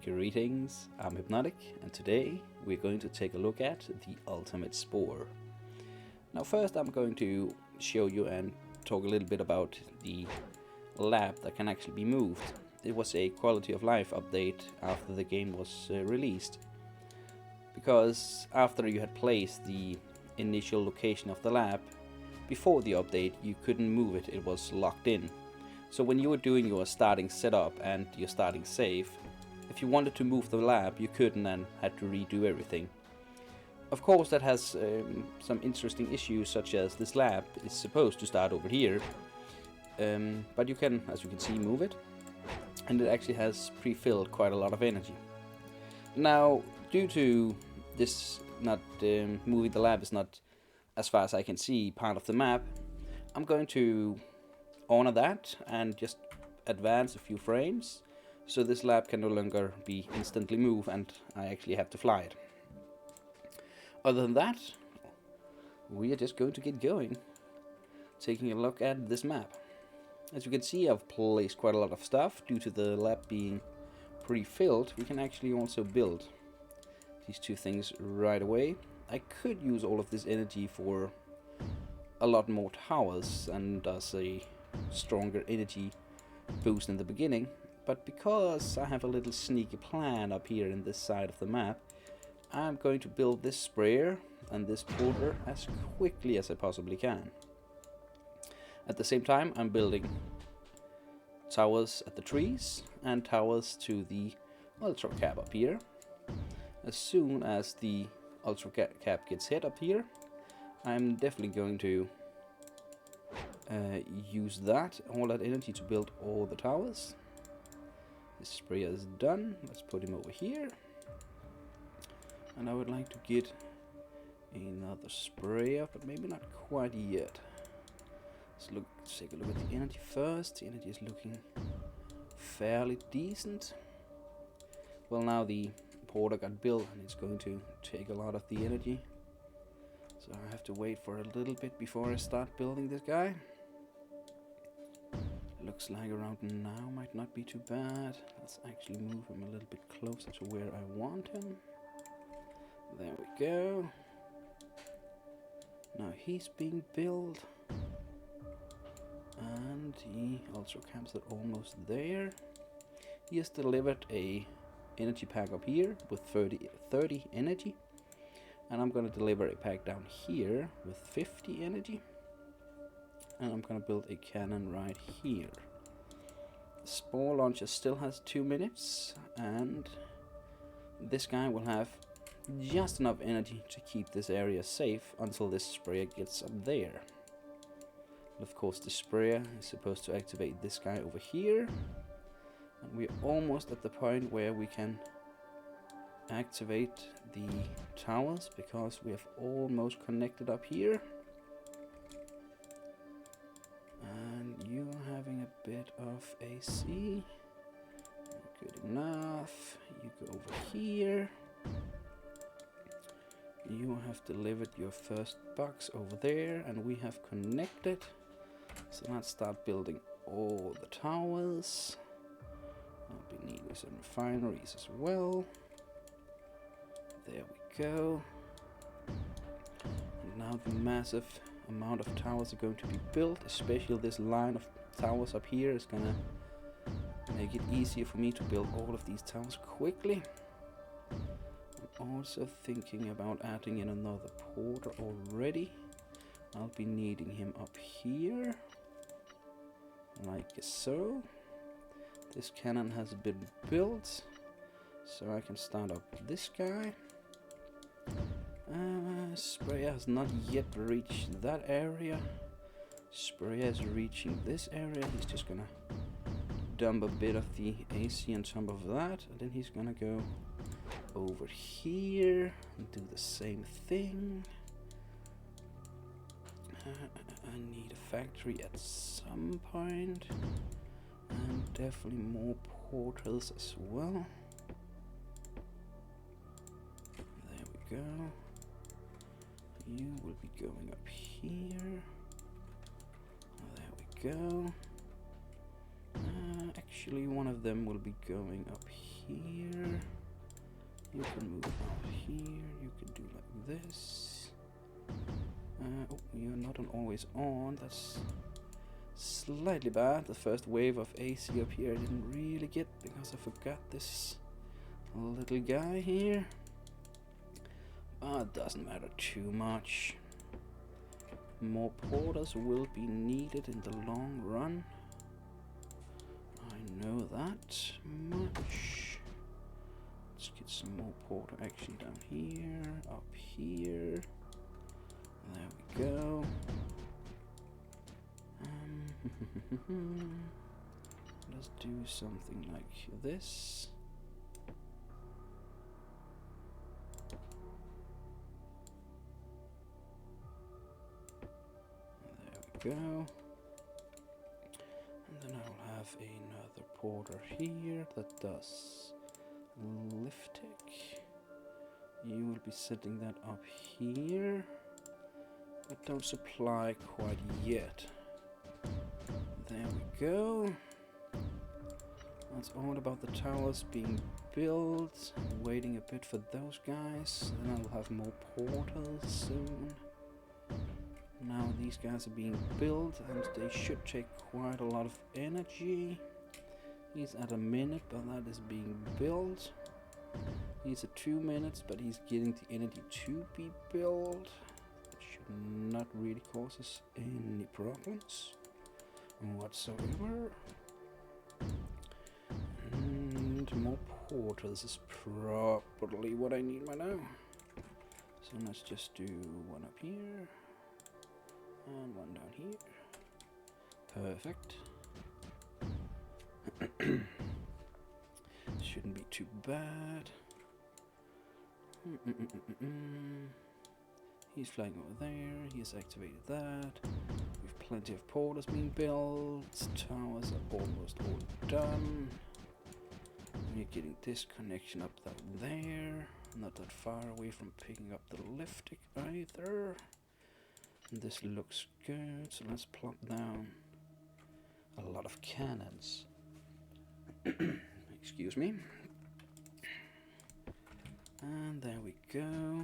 Greetings, I'm Hypnotic, and today we're going to take a look at the ultimate Spore. Now first I'm going to show you and talk a little bit about the lab that can actually be moved. It was a quality of life update after the game was released, because after you had placed the initial location of the lab, before the update you couldn't move it, it was locked in. So when you were doing your starting setup and your starting save, if you wanted to move the lab, you couldn't and had to redo everything. Of course, that has some interesting issues, such as this lab is supposed to start over here, but you can, as you can see, move it, and it actually has pre-filled quite a lot of energy. Now, due to this not moving the lab is not, as far as I can see, part of the map, I'm going to honor that and just advance a few frames, so this lab can no longer be instantly moved and I actually have to fly it. Other than that, we are just going to get going, taking a look at this map. As you can see, I've placed quite a lot of stuff. Due to the lab being pre-filled, we can actually also build these two things right away. I could use all of this energy for a lot more towers and thus a stronger energy boost in the beginning, but because I have a little sneaky plan up here in this side of the map, I'm going to build this sprayer and this porter as quickly as I possibly can. At the same time, I'm building towers at the trees and towers to the ultra cap up here. As soon as the ultra cap gets hit up here, I'm definitely going to use all that energy to build all the towers. This sprayer is done. Let's put him over here. And I would like to get another sprayer, but maybe not quite yet. Let's take a look at the energy first. The energy is looking fairly decent. Well, now the porter got built and it's going to take a lot of the energy. So I have to wait for a little bit before I start building this guy. Looks like around now might not be too bad. Let's actually move him a little bit closer to where I want him. There we go. Now he's being built. And the ultra caps are almost there. He has delivered a energy pack up here with 30 energy. And I'm going to deliver a pack down here with 50 energy. And I'm going to build a cannon right here. The Spore launcher still has 2 minutes, and this guy will have just enough energy to keep this area safe until this sprayer gets up there. And of course the sprayer is supposed to activate this guy over here. And we're almost at the point where we can activate the towers, because we have almost connected up here. And you are having a bit of AC. Good enough. You go over here. You have delivered your first box over there, and we have connected. So let's start building all the towers. I'll be needing some refineries as well. There we go. And now the massive amount of towers are going to be built, especially this line of towers up here is gonna make it easier for me to build all of these towers quickly. I'm also thinking about adding in another porter already. I'll be needing him up here, like so. This cannon has been built, so I can start up this guy. Sprayer has not yet reached that area. Sprayer is reaching this area. He's just gonna dump a bit of the AC on top of that, and then he's gonna go over here and do the same thing. I need a factory at some point, and definitely more portals as well. There we go. You will be going up here. There we go. Actually, one of them will be going up here. You can move out here. You can do like this. Oh, you're not on always on. That's slightly bad. The first wave of AC up here I didn't really get because I forgot this little guy here. It doesn't matter too much. More porters will be needed in the long run. I know that much. Let's get some more porter action down here, up here. There we go. Let's do something like this. There we go. And then I'll have another porter here that does liftic. You will be setting that up here, but don't supply quite yet. There we go. That's all about the towers being built. I'm waiting a bit for those guys. Then I'll have more portals soon. Now these guys are being built and they should take quite a lot of energy. He's at a minute, but that is being built. He's at 2 minutes, but he's getting the energy to be built. That should not really cause us any problems whatsoever. And more portals is probably what I need right now. So let's just do one up here and one down here. Perfect. Shouldn't be too bad. He's flying over there. He's activated that. We've plenty of portals being built. Towers are almost all done. We're getting this connection up down there. Not that far away from picking up the liftic either. And this looks good. So let's plop down a lot of cannons. Excuse me. And there we go.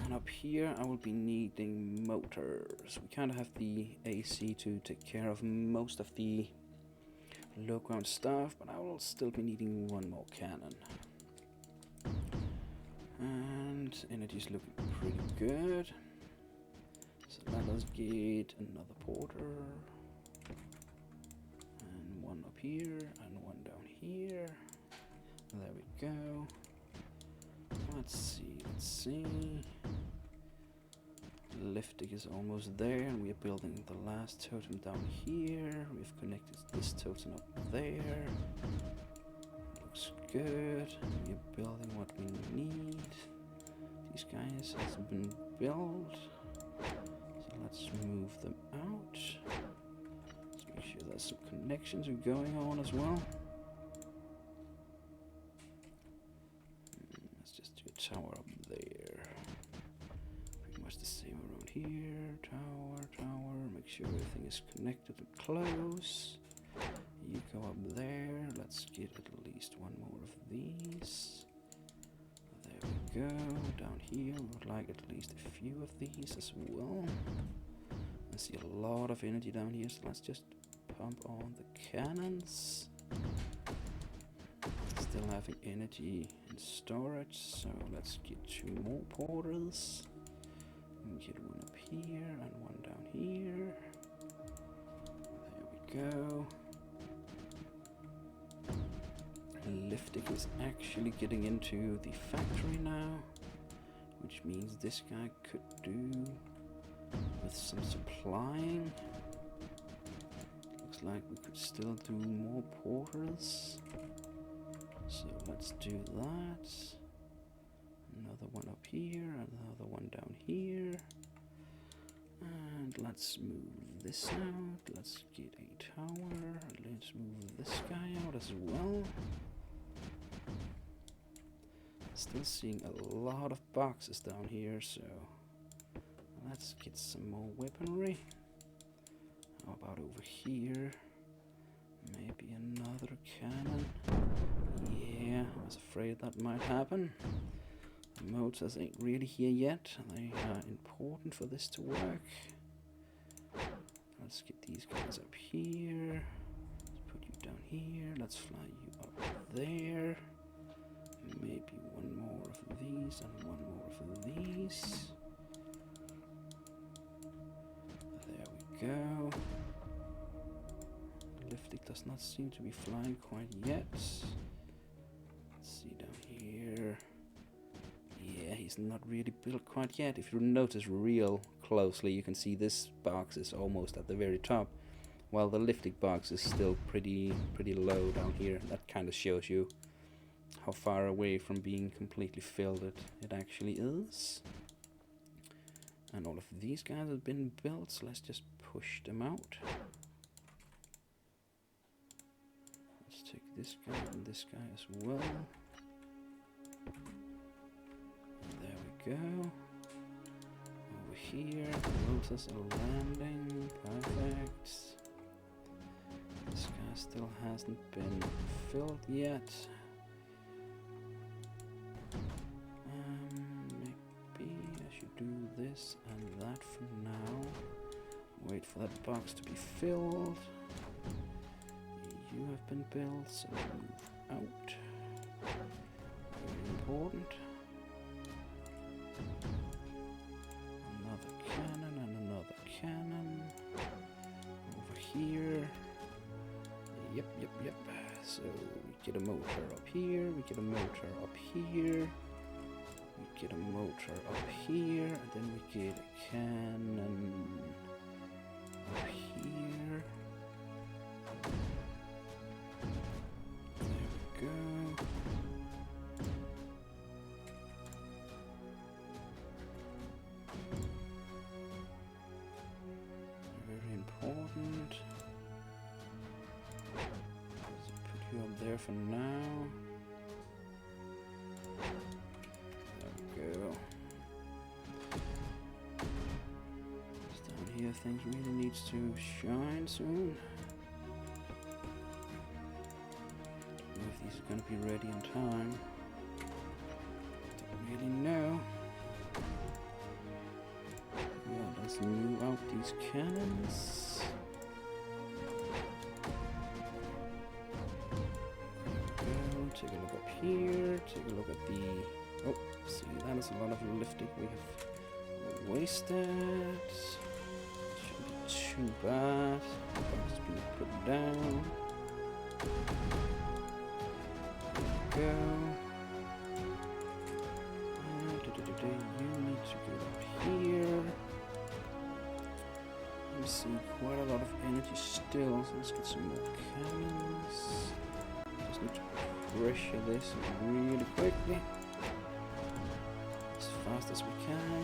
And up here I will be needing motors. We kind of have the AC to take care of most of the low ground stuff, but I will still be needing one more cannon. And energy's looking pretty good. So let us get another porter. And one up here and one down here. There we go. Let's see. Lifting is almost there, and we are building the last totem down here. We've connected this totem up there. Looks good. We're building what we need. These guys have been built. So let's move them out. Let's make sure there's some connections are going on as well. Let's just do a tower up there. Pretty much the same around here. Tower. Make sure everything is connected and close. You go up there. Let's get at least one more of these. There we go. Down here, we would like at least a few of these as well. I see a lot of energy down here, so let's just pump on the cannons. Still having energy in storage, so let's get 2 more portals. And get one up here and one down here. There we go. Lifting is actually getting into the factory now, which means this guy could do with some supplying. Looks like we could still do more portals. So let's do that. Another one up here, another one down here. And let's move this out. Let's get a tower. Let's move this guy out as well. Still seeing a lot of boxes down here, so let's get some more weaponry. How about over here? Maybe another cannon. Yeah, I was afraid that might happen. The motors ain't really here yet. They are important for this to work. Let's get these guys up here. Let's put you down here. Let's fly you up there. Maybe one more of these and one more of these. There we go. Lifting does not seem to be flying quite yet. Let's see down here. Yeah, he's not really built quite yet. If you notice real closely, you can see this box is almost at the very top, while the lifting box is still pretty low down here. That kind of shows you how far away from being completely filled it actually is. And all of these guys have been built, so let's just push them out. Let's take this guy and this guy as well. There we go. Over here, motors are landing. Perfect. This guy still hasn't been filled yet. Maybe I should do this and that for now. Wait for that box to be filled. You have been built, so move out. Very important. Another cannon and another cannon. Over here. Yep. So we get a motor up here, we get a motor up here, we get a motor up here, and then we get a cannon up here. There we go. Very important. Let's put you up there for now. There we go. Down here, things really needs to shine soon. Don't know if these are going to be ready in time. Don't really know. Well, let's move out these cannons. There we go. Take a look up here. Take a look at the... Oh, see, that is a lot of lifting we have wasted. Shouldn't be too bad. Box being put down. There we go. You need to get up here. We see quite a lot of energy still, so let's get some more cannons. Just need to pressure this really quickly. As fast as we can.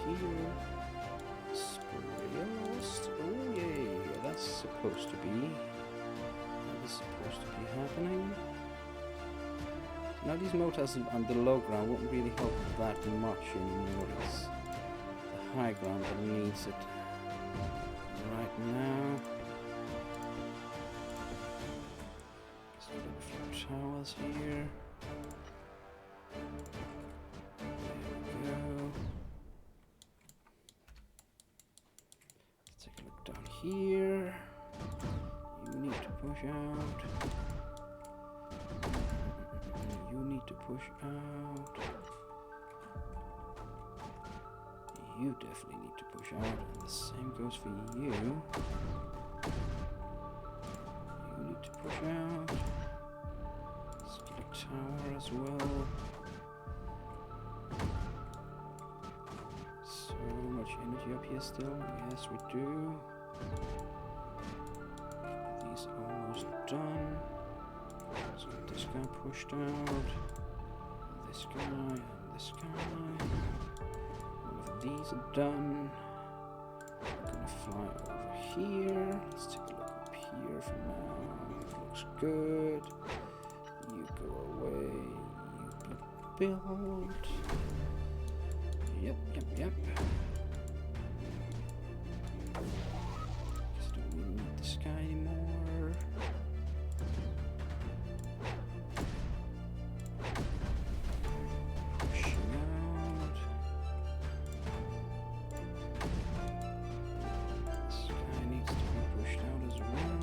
Here. Spore. Oh yeah, that's supposed to be. That is supposed to be happening. Now these motors on the low ground won't really help that much anymore. It's the high ground that needs it right now. Just get a few towers here. There we go. Let's take a look down here. You need to push out. You need to push out. You definitely need to push out, and the same goes for you. You need to push out. Let's get a tower as well. So much energy up here still. Yes, we do. These are almost done. So this guy pushed out, this guy, and this guy. All of these are done. I'm gonna fly over here. Let's take a look up here for now. It looks good. You go away. You be built. Yep. guy anymore. Pushing out. This guy needs to be pushed out as well.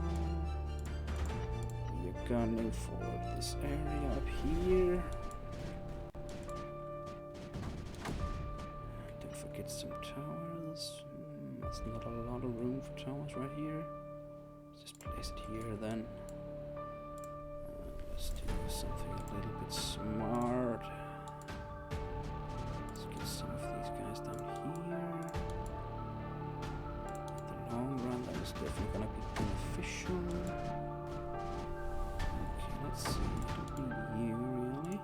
You're gunning for this area up here. Don't forget some towers. There's not a lot of room for towers right here. Just place it here then. Let's do something a little bit smart. Let's get some of these guys down here. In the long run, that is definitely gonna be beneficial. Okay, let's see. I don't need you really.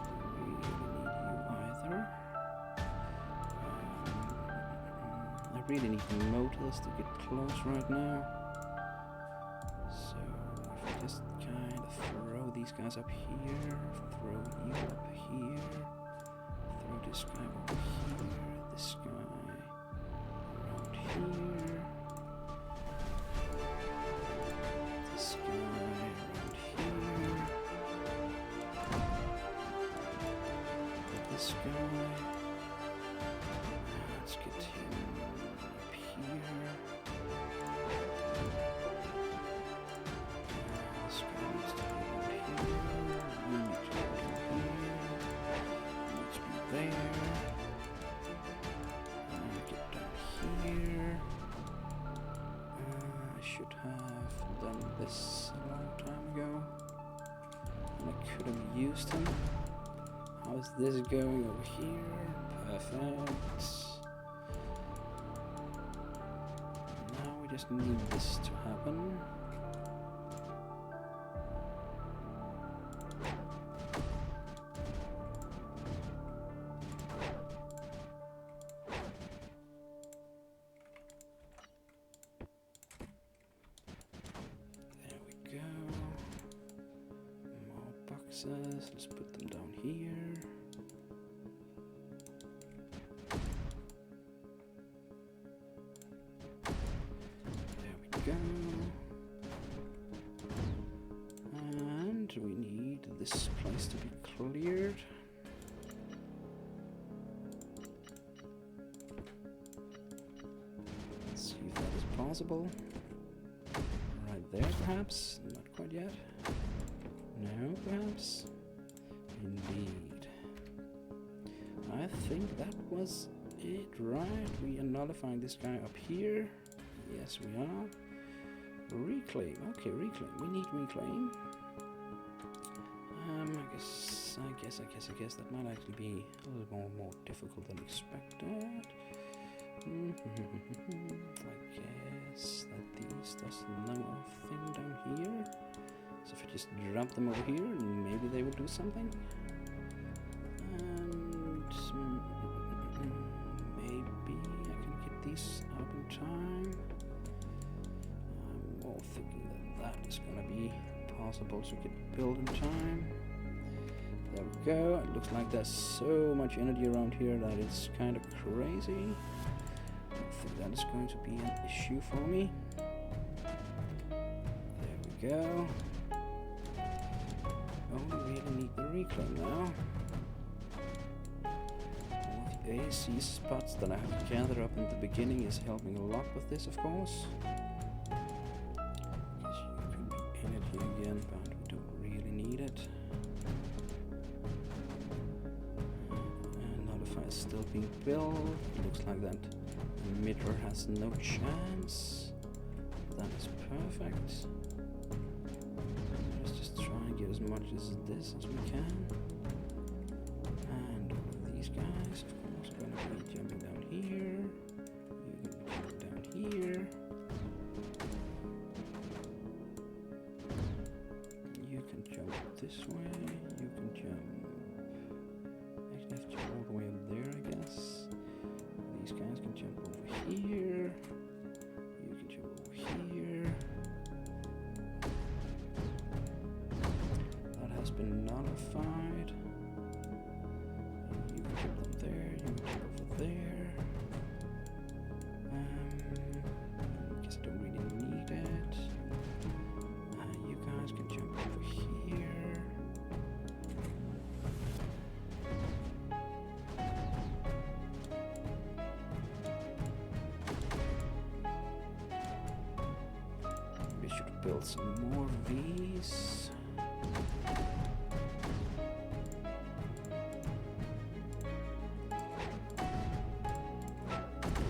Don't really need you either. I really need the motors to get close right now. So if we just kind of throw these guys up here, throw you up here, throw this guy over here, this guy around here, this guy around here, this guy. Let's get him up here. This guy needs to be over here. You need to be over here. You need to be there. Get down here. I should have done this a long time ago. And I could have used him. How's this going over here? Perfect. Now we just need this to happen. There we go. More boxes. Let's put them down here. Go. And we need this place to be cleared. Let's see if that is possible. Right there, perhaps. Not quite yet. No, perhaps. Indeed. I think that was it, right? We are nullifying this guy up here. Yes, we are. Reclaim. Okay, reclaim. We need reclaim. I guess that might actually be a little more difficult than expected. I guess that these does nothing down here. So if I just drop them over here, maybe they will do something. And maybe I can get these up in time. I'm more thinking that is gonna be possible to get built in time. There we go. It looks like there's so much energy around here that it's kind of crazy. I think that is going to be an issue for me. There we go. Oh, we really need the reclaim now. All the AC spots that I have gathered up in the beginning is helping a lot with this, of course. Guess you could be energy again, but we don't really need it. Is still being built. Looks like that emitter has no chance. That is perfect. Let's just try and get as much as this as we can. And all of these guys, of course, are going to be jumping down here. You can jump down here. You can jump this way. You can jump. Actually, have to jump all the way up there, I guess. These guys can jump over here. You can jump over here. That has been nullified. You can jump them there. You can jump over there. I guess I don't really need it. build some more of these.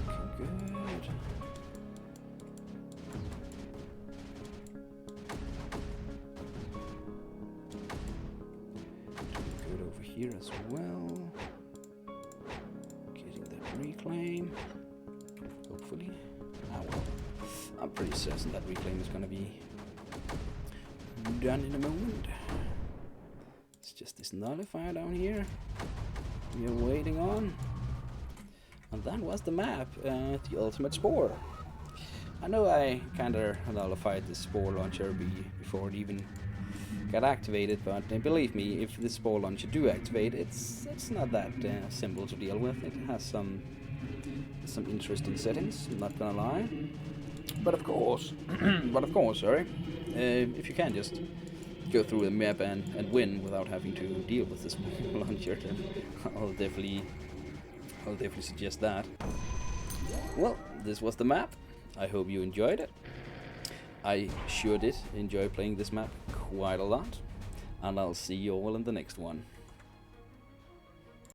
Looking good. Good over here as well. Getting that reclaim. Hopefully. Ah, well. I'm pretty certain that reclaim is going to be done in a moment. It's just this nullifier down here we are waiting on. And that was the map, the ultimate Spore. I know I kind of nullified the Spore launcher before it even got activated, but believe me, if the Spore launcher do activate, it's not that simple to deal with. It has some interesting settings, I'm not gonna lie. But of course, sorry, if you can just go through the map and win without having to deal with the Spore launcher, then I'll definitely suggest that. Well, this was the map. I hope you enjoyed it. I sure did enjoy playing this map quite a lot, and I'll see you all in the next one.